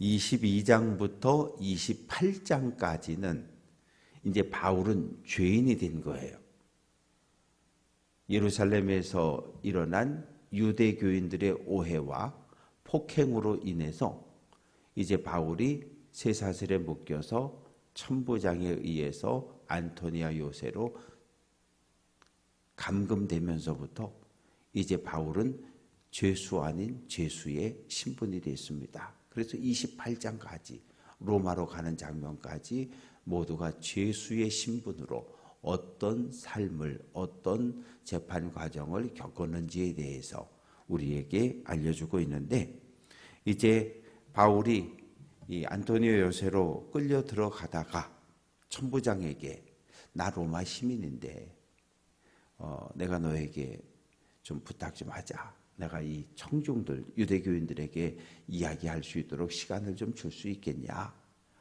22장부터 28장까지는 이제 바울은 죄인이 된 거예요. 예루살렘에서 일어난 유대교인들의 오해와 폭행으로 인해서 이제 바울이 쇠사슬에 묶여서 천부장에 의해서 안토니아 요새로 감금되면서부터 이제 바울은 죄수 아닌 죄수의 신분이 됐습니다. 그래서 28장까지 로마로 가는 장면까지 모두가 죄수의 신분으로 어떤 삶을, 어떤 재판 과정을 겪었는지에 대해서 우리에게 알려주고 있는데, 이제 바울이 이 안토니오 요새로 끌려 들어가다가 천부장에게 나 로마 시민인데 내가 너에게 좀 부탁 좀 하자. 내가 이 청중들, 유대교인들에게 이야기할 수 있도록 시간을 좀 줄 수 있겠냐.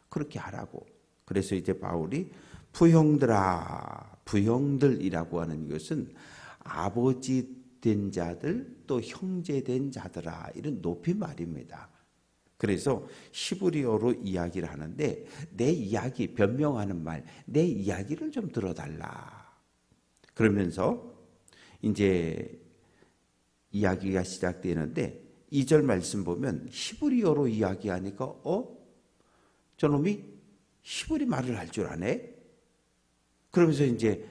그렇게 하라고. 그래서 이제 바울이 부형들아, 부형들이라고 하는 것은 아버지 된 자들 또 형제 된 자들아, 이런 높임말입니다. 그래서 히브리어로 이야기를 하는데 내 이야기, 변명하는 말, 내 이야기를 좀 들어달라. 그러면서 이제 이야기가 시작되는데 2절 말씀 보면 히브리어로 이야기하니까 저놈이 히브리 말을 할 줄 아네? 그러면서 이제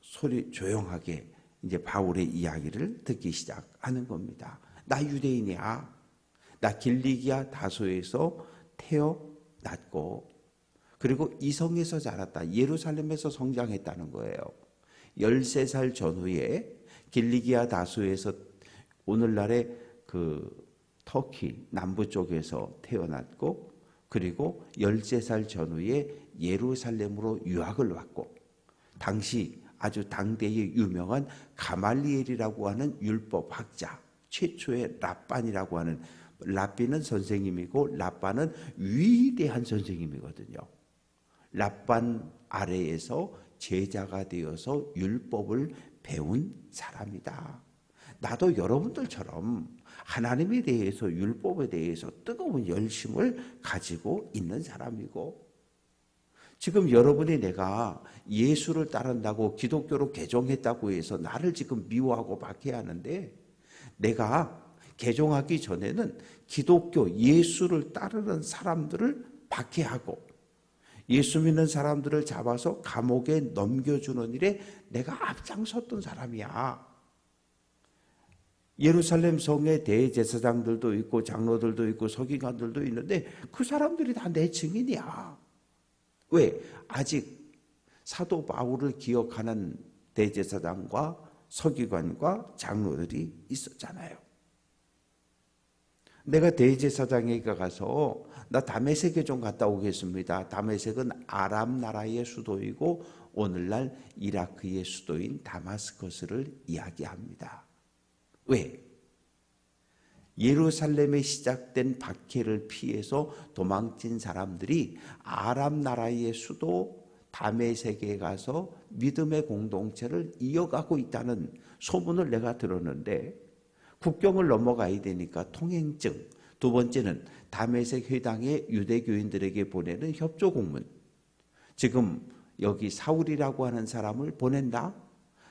소리 조용하게 이제 바울의 이야기를 듣기 시작하는 겁니다. 나 유대인이야. 나 길리기아 다소에서 태어났고 그리고 이성에서 자랐다. 예루살렘에서 성장했다는 거예요. 13살 전후에 길리기아 다소에서 오늘날의 그 터키 남부 쪽에서 태어났고 그리고 13살 전후에 예루살렘으로 유학을 왔고 당시 아주 당대의 유명한 가말리엘이라고 하는 율법학자, 최초의 랍반이라고 하는, 랍비는 선생님이고 랍반은 위대한 선생님이거든요. 랍반 아래에서 제자가 되어서 율법을 배운 사람이다. 나도 여러분들처럼 하나님에 대해서, 율법에 대해서 뜨거운 열심을 가지고 있는 사람이고, 지금 여러분이 내가 예수를 따른다고 기독교로 개종했다고 해서 나를 지금 미워하고 박해하는데, 내가 개종하기 전에는 기독교, 예수를 따르는 사람들을 박해하고 예수 믿는 사람들을 잡아서 감옥에 넘겨주는 일에 내가 앞장섰던 사람이야. 예루살렘 성에 대제사장들도 있고 장로들도 있고 서기관들도 있는데 그 사람들이 다 내 증인이야. 왜? 아직 사도 바울을 기억하는 대제사장과 서기관과 장로들이 있었잖아요. 내가 대제사장에게 가서 나 다메섹에 좀 갔다 오겠습니다. 다메섹은 아람 나라의 수도이고 오늘날 이라크의 수도인 다마스커스를 이야기합니다. 왜? 예루살렘에 시작된 박해를 피해서 도망친 사람들이 아람 나라의 수도 다메섹에 가서 믿음의 공동체를 이어가고 있다는 소문을 내가 들었는데 국경을 넘어가야 되니까 통행증, 두 번째는 다메섹 회당의 유대교인들에게 보내는 협조 공문. 지금 여기 사울이라고 하는 사람을 보낸다.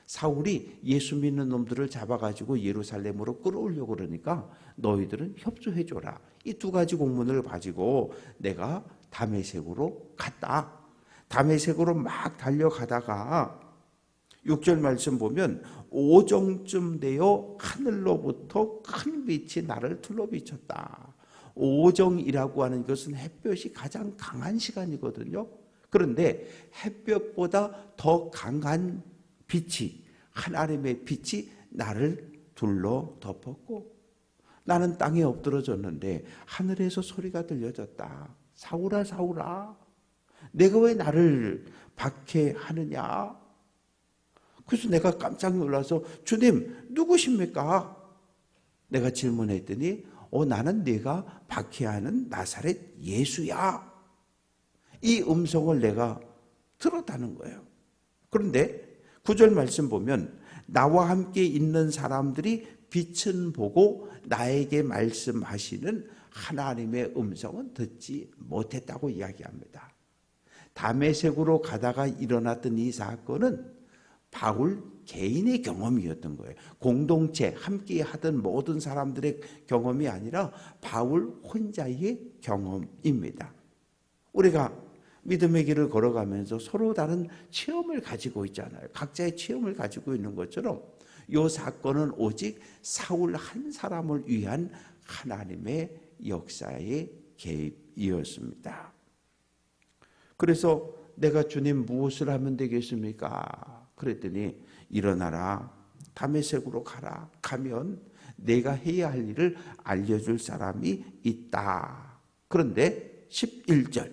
사울이 예수 믿는 놈들을 잡아가지고 예루살렘으로 끌어오려고 그러니까 너희들은 협조해줘라. 이 두 가지 공문을 가지고 내가 다메섹으로 갔다. 다메섹으로 막 달려가다가 6절 말씀 보면 오정쯤 되어 하늘로부터 큰 빛이 나를 둘러비쳤다. 오정이라고 하는 것은 햇볕이 가장 강한 시간이거든요. 그런데 햇볕보다 더 강한 빛이, 하나님의 빛이 나를 둘러 덮었고 나는 땅에 엎드러졌는데 하늘에서 소리가 들려졌다. 사울아 사울아, 내가 왜 나를 박해하느냐? 그래서 내가 깜짝 놀라서 주님 누구십니까? 내가 질문했더니 나는 네가 박해하는 나사렛 예수야. 이 음성을 내가 들었다는 거예요. 그런데 9절 말씀 보면 나와 함께 있는 사람들이 빛은 보고 나에게 말씀하시는 하나님의 음성은 듣지 못했다고 이야기합니다. 다메섹으로 가다가 일어났던 이 사건은 바울 개인의 경험이었던 거예요. 공동체 함께 하던 모든 사람들의 경험이 아니라 바울 혼자의 경험입니다. 우리가 믿음의 길을 걸어가면서 서로 다른 체험을 가지고 있잖아요. 각자의 체험을 가지고 있는 것처럼 이 사건은 오직 사울 한 사람을 위한 하나님의 역사의 개입이었습니다. 그래서 내가 주님 무엇을 하면 되겠습니까? 그랬더니 일어나라, 다메섹으로 가라. 가면 내가 해야 할 일을 알려줄 사람이 있다. 그런데 11절,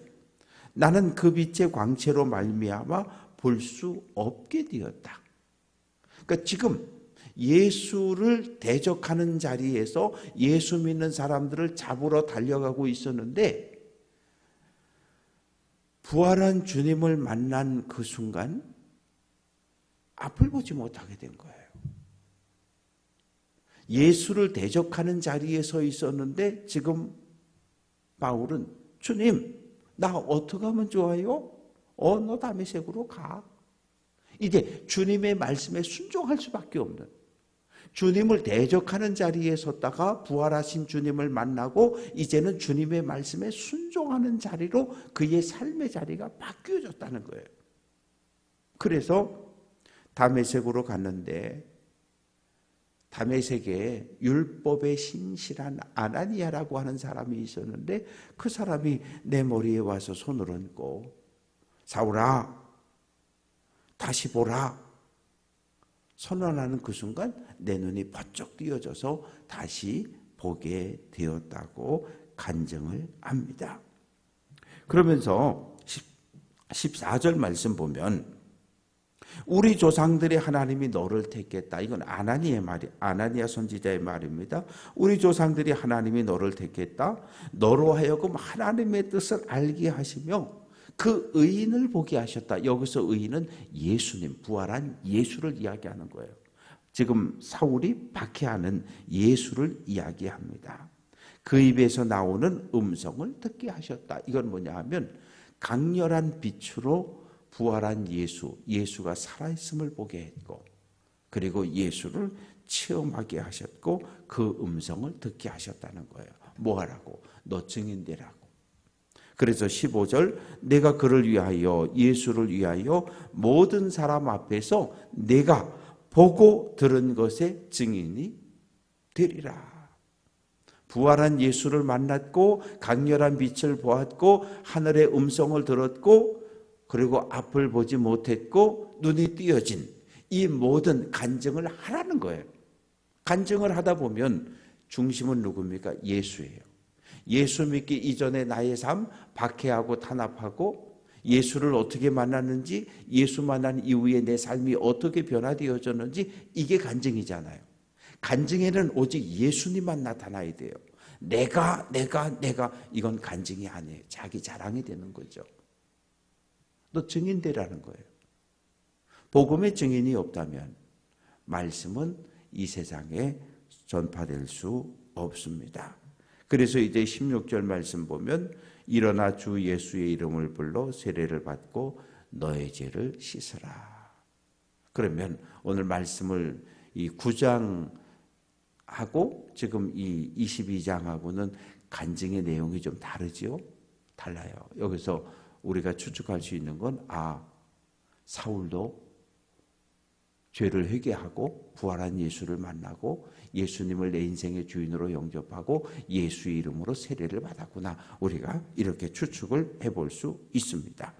나는 그 빛의 광채로 말미암아 볼 수 없게 되었다. 그러니까 지금 예수를 대적하는 자리에서 예수 믿는 사람들을 잡으러 달려가고 있었는데 부활한 주님을 만난 그 순간 앞을 보지 못하게 된 거예요. 예수를 대적하는 자리에 서 있었는데 지금 바울은 주님, 나 어떻게 하면 좋아요? 너 다메섹으로 가. 이제 주님의 말씀에 순종할 수밖에 없는, 주님을 대적하는 자리에 섰다가 부활하신 주님을 만나고 이제는 주님의 말씀에 순종하는 자리로 그의 삶의 자리가 바뀌어졌다는 거예요. 그래서 다메섹으로 갔는데 다메섹에 율법에 신실한 아나니아라고 하는 사람이 있었는데 그 사람이 내 머리에 와서 손을 얹고 사울아 다시 보라 선언하는 그 순간 내 눈이 번쩍 띄어져서 다시 보게 되었다고 간증을 합니다. 그러면서 14절 말씀 보면 우리 조상들의 하나님이 너를 택했다. 이건 아나니아 선지자의 말입니다. 우리 조상들이 하나님이 너를 택했다. 너로 하여금 하나님의 뜻을 알게 하시며 그 의인을 보게 하셨다. 여기서 의인은 예수님, 부활한 예수를 이야기하는 거예요. 지금 사울이 박해하는 예수를 이야기합니다. 그 입에서 나오는 음성을 듣게 하셨다. 이건 뭐냐 하면 강렬한 빛으로 부활한 예수가 살아있음을 보게 했고 그리고 예수를 체험하게 하셨고 그 음성을 듣게 하셨다는 거예요. 뭐 하라고? 너 증인 되라고. 그래서 15절 내가 그를 위하여 예수를 위하여 모든 사람 앞에서 내가 보고 들은 것의 증인이 되리라. 부활한 예수를 만났고 강렬한 빛을 보았고 하늘의 음성을 들었고 그리고 앞을 보지 못했고 눈이 띄어진 이 모든 간증을 하라는 거예요. 간증을 하다 보면 중심은 누굽니까? 예수예요. 예수 믿기 이전에 나의 삶 박해하고 탄압하고 예수를 어떻게 만났는지 예수 만난 이후에 내 삶이 어떻게 변화되어졌는지 이게 간증이잖아요. 간증에는 오직 예수님만 나타나야 돼요. 내가 이건 간증이 아니에요. 자기 자랑이 되는 거죠. 너 증인되라는 거예요. 복음의 증인이 없다면 말씀은 이 세상에 전파될 수 없습니다. 그래서 이제 16절 말씀 보면 일어나 주 예수의 이름을 불러 세례를 받고 너의 죄를 씻으라. 그러면 오늘 말씀을 이 9장하고 지금 이 22장하고는 간증의 내용이 좀 다르지요? 달라요. 여기서 우리가 추측할 수 있는 건 사울도 죄를 회개하고 부활한 예수를 만나고 예수님을 내 인생의 주인으로 영접하고 예수의 이름으로 세례를 받았구나. 우리가 이렇게 추측을 해볼 수 있습니다.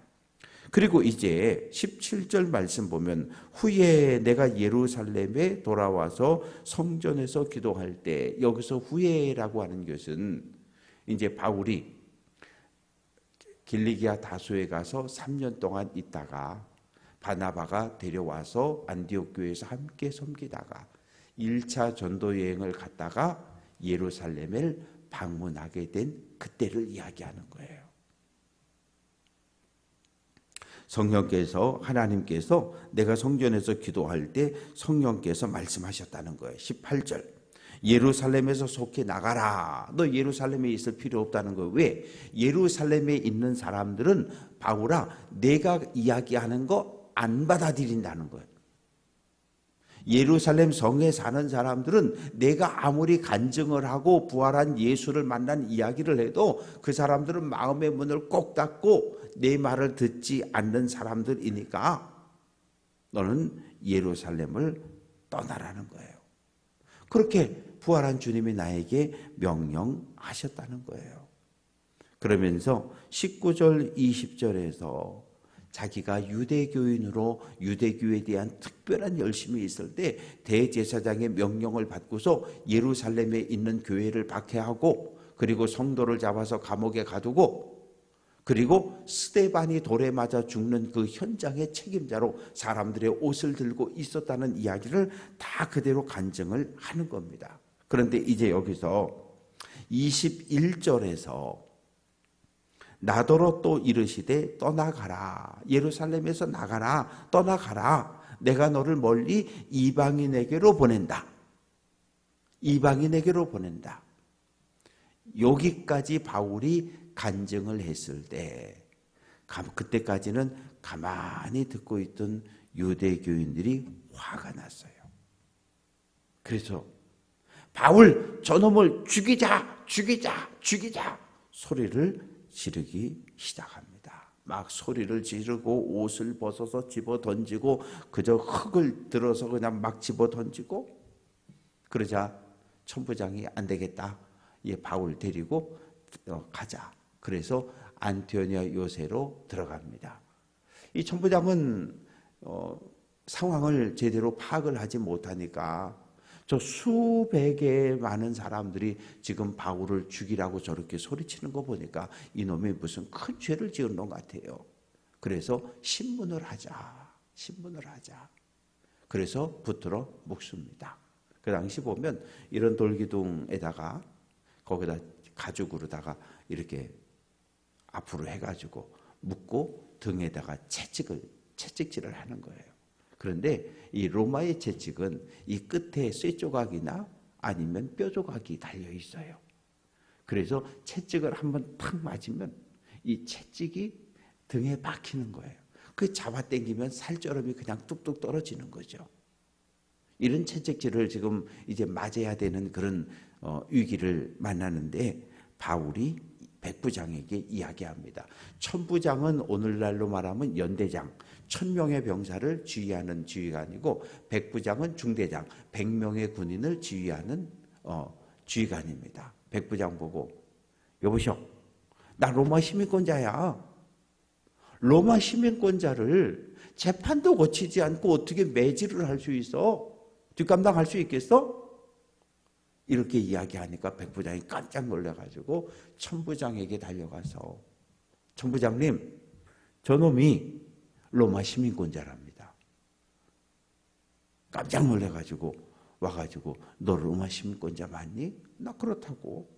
그리고 이제 17절 말씀 보면 후에 내가 예루살렘에 돌아와서 성전에서 기도할 때 여기서 후에라고 하는 것은 이제 바울이 길리기아 다소에 가서 3년 동안 있다가 바나바가 데려와서 안디옥 교회에서 함께 섬기다가 1차 전도 여행을 갔다가 예루살렘을 방문하게 된 그때를 이야기하는 거예요. 하나님께서 내가 성전에서 기도할 때 성령께서 말씀하셨다는 거예요. 18절 예루살렘에서 속히 나가라. 너 예루살렘에 있을 필요 없다는 거예요. 왜? 예루살렘에 있는 사람들은 바울아, 내가 이야기하는 거 안 받아들인다는 거예요. 예루살렘 성에 사는 사람들은 내가 아무리 간증을 하고 부활한 예수를 만난 이야기를 해도 그 사람들은 마음의 문을 꼭 닫고 내 말을 듣지 않는 사람들이니까 너는 예루살렘을 떠나라는 거예요. 그렇게 부활한 주님이 나에게 명령하셨다는 거예요. 그러면서 19절 20절에서 자기가 유대교인으로 유대교에 대한 특별한 열심이 있을 때 대제사장의 명령을 받고서 예루살렘에 있는 교회를 박해하고 그리고 성도를 잡아서 감옥에 가두고 그리고 스데반이 돌에 맞아 죽는 그 현장의 책임자로 사람들의 옷을 들고 있었다는 이야기를 다 그대로 간증을 하는 겁니다. 그런데 이제 여기서 21절에서 나더러 또 이르시되 떠나가라. 예루살렘에서 나가라. 떠나가라. 내가 너를 멀리 이방인에게로 보낸다. 이방인에게로 보낸다. 여기까지 바울이 간증을 했을 때 그때까지는 가만히 듣고 있던 유대교인들이 화가 났어요. 그래서 바울 저놈을 죽이자 죽이자 죽이자 소리를 지르기 시작합니다. 막 소리를 지르고 옷을 벗어서 집어 던지고 그저 흙을 들어서 그냥 막 집어 던지고 그러자 천부장이 안 되겠다. 바울 데리고 가자. 그래서 안티오니아 요새로 들어갑니다. 이 천부장은 상황을 제대로 파악을 하지 못하니까 저 수백의 많은 사람들이 지금 바울을 죽이라고 저렇게 소리치는 거 보니까 이놈이 무슨 큰 죄를 지은 것 같아요. 그래서 신문을 하자. 신문을 하자. 그래서 붙들어 묶습니다. 그 당시 보면 이런 돌기둥에다가 거기다 가죽으로다가 이렇게 앞으로 해가지고 묶고 등에다가 채찍질을 하는 거예요. 그런데 이 로마의 채찍은 이 끝에 쇠 조각이나 아니면 뼈 조각이 달려 있어요. 그래서 채찍을 한번 탁 맞으면 이 채찍이 등에 박히는 거예요. 그 잡아당기면 살처럼이 그냥 뚝뚝 떨어지는 거죠. 이런 채찍질을 지금 이제 맞아야 되는 그런 위기를 만나는데 바울이 백부장에게 이야기합니다. 천부장은 오늘날로 말하면 연대장, 1000명의 병사를 지휘하는 지휘관이고 백부장은 중대장, 100명의 군인을 지휘하는 지휘관입니다. 백부장 보고 여보시오, 나 로마 시민권자야. 로마 시민권자를 재판도 거치지 않고 어떻게 매질을 할 수 있어? 뒷감당할 수 있겠어? 이렇게 이야기하니까 백부장이 깜짝 놀라가지고 천부장에게 달려가서 천부장님, 저놈이 로마 시민권자랍니다. 깜짝 놀라가지고 와가지고 너 로마 시민권자 맞니? 나 그렇다고.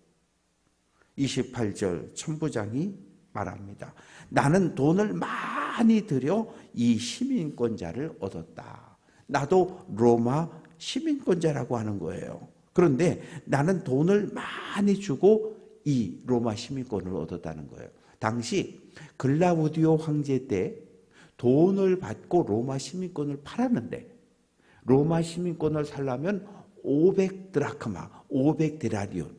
28절 천부장이 말합니다. 나는 돈을 많이 들여 이 시민권자를 얻었다. 나도 로마 시민권자라고 하는 거예요. 그런데 나는 돈을 많이 주고 이 로마 시민권을 얻었다는 거예요. 당시 글라우디오 황제 때 돈을 받고 로마 시민권을 팔았는데 로마 시민권을 살려면 500드라크마, 500데나리온.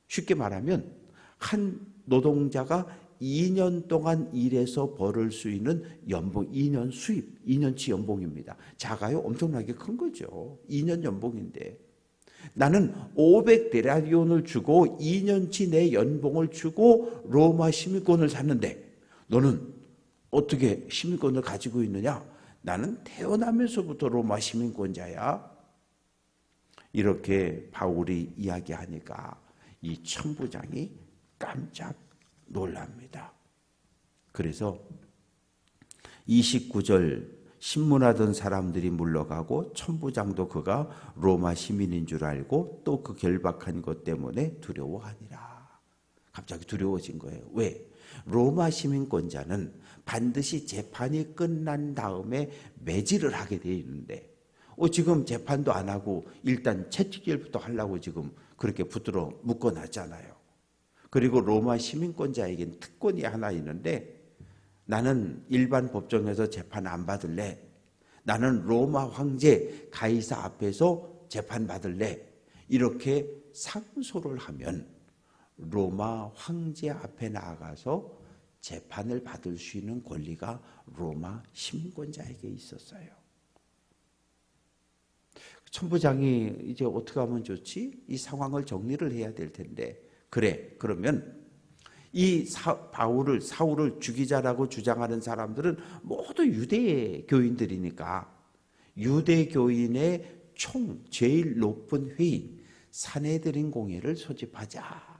쉽게 말하면 한 노동자가 2년 동안 일해서 벌을 수 있는 연봉, 2년 수입, 2년치 연봉입니다. 작아요? 엄청나게 큰 거죠. 2년 연봉인데 나는 500데나리온을 주고 2년치 내 연봉을 주고 로마 시민권을 샀는데 너는 어떻게 시민권을 가지고 있느냐? 나는 태어나면서부터 로마 시민권자야. 이렇게 바울이 이야기하니까 이 천부장이 깜짝 놀랍니다. 그래서 29절 신문하던 사람들이 물러가고 천부장도 그가 로마 시민인 줄 알고 또 그 결박한 것 때문에 두려워하니라. 갑자기 두려워진 거예요. 왜? 로마 시민권자는 반드시 재판이 끝난 다음에 매질을 하게 되어 있는데 지금 재판도 안 하고 일단 채찍질부터 하려고 지금 그렇게 붙들어 묶어놨잖아요. 그리고 로마 시민권자에겐 특권이 하나 있는데 나는 일반 법정에서 재판 안 받을래. 나는 로마 황제 가이사 앞에서 재판 받을래. 이렇게 상소를 하면 로마 황제 앞에 나아가서 재판을 받을 수 있는 권리가 로마 시민권자에게 있었어요. 천부장이 이제 어떻게 하면 좋지? 이 상황을 정리를 해야 될 텐데, 그래, 그러면 이 사울을 죽이자라고 주장하는 사람들은 모두 유대 교인들이니까 유대 교인의 제일 높은 회의 산헤드린 공회를 소집하자.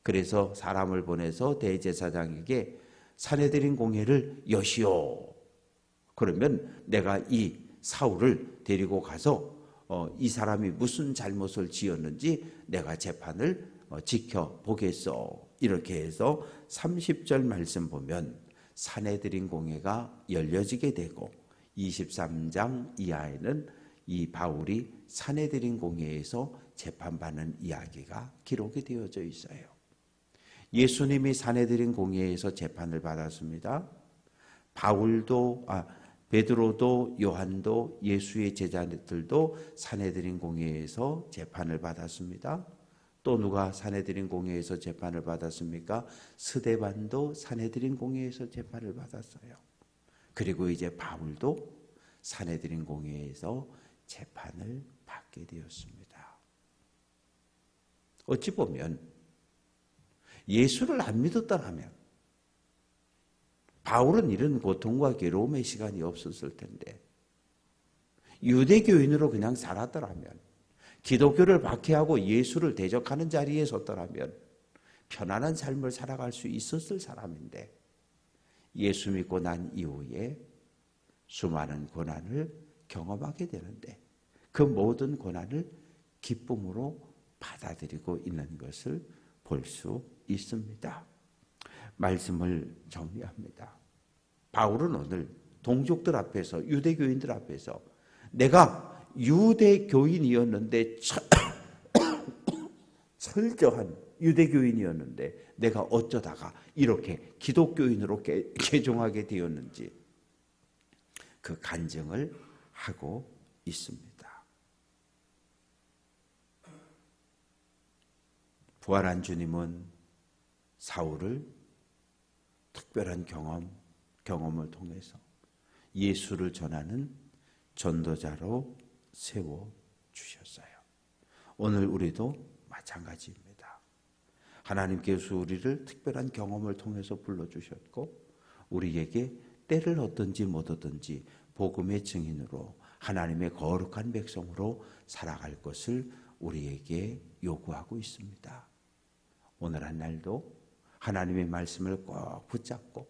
그래서 사람을 보내서 대제사장에게 산헤드린 공회를 여시오. 그러면 내가 이 사울을 데리고 가서 이 사람이 무슨 잘못을 지었는지 내가 재판을 지켜보겠소. 이렇게 해서 30절 말씀 보면 산헤드린 공회가 열려지게 되고 23장 이하에는 이 바울이 산헤드린 공회에서 재판받는 이야기가 기록이 되어져 있어요. 예수님이 산헤드린 공회에서 재판을 받았습니다. 베드로도 요한도 예수의 제자들도 산헤드린 공회에서 재판을 받았습니다. 또 누가 산헤드린 공회에서 재판을 받았습니까? 스데반도 산헤드린 공회에서 재판을 받았어요. 그리고 이제 바울도 산헤드린 공회에서 재판을 받게 되었습니다. 어찌 보면 예수를 안 믿었더라면 바울은 이런 고통과 괴로움의 시간이 없었을 텐데, 유대교인으로 그냥 살았더라면, 기독교를 박해하고 예수를 대적하는 자리에 섰더라면 편안한 삶을 살아갈 수 있었을 사람인데, 예수 믿고 난 이후에 수많은 고난을 경험하게 되는데 그 모든 고난을 기쁨으로 받아들이고 있는 것을 볼 수 있습니다. 말씀을 정리합니다. 바울은 오늘 동족들 앞에서, 유대교인들 앞에서 내가 유대교인이었는데 철저한 유대교인이었는데 내가 어쩌다가 이렇게 기독교인으로 개종하게 되었는지 그 간증을 하고 있습니다. 부활한 주님은 사울을 특별한 경험을 통해서 예수를 전하는 전도자로 세워주셨어요. 오늘 우리도 마찬가지입니다. 하나님께서 우리를 특별한 경험을 통해서 불러주셨고 우리에게 때를 얻든지 못 얻든지 복음의 증인으로 하나님의 거룩한 백성으로 살아갈 것을 우리에게 요구하고 있습니다. 오늘 한 날도 하나님의 말씀을 꼭 붙잡고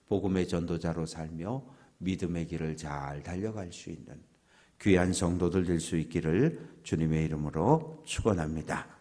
복음의 전도자로 살며 믿음의 길을 잘 달려갈 수 있는 귀한 성도들 될 수 있기를 주님의 이름으로 축원합니다.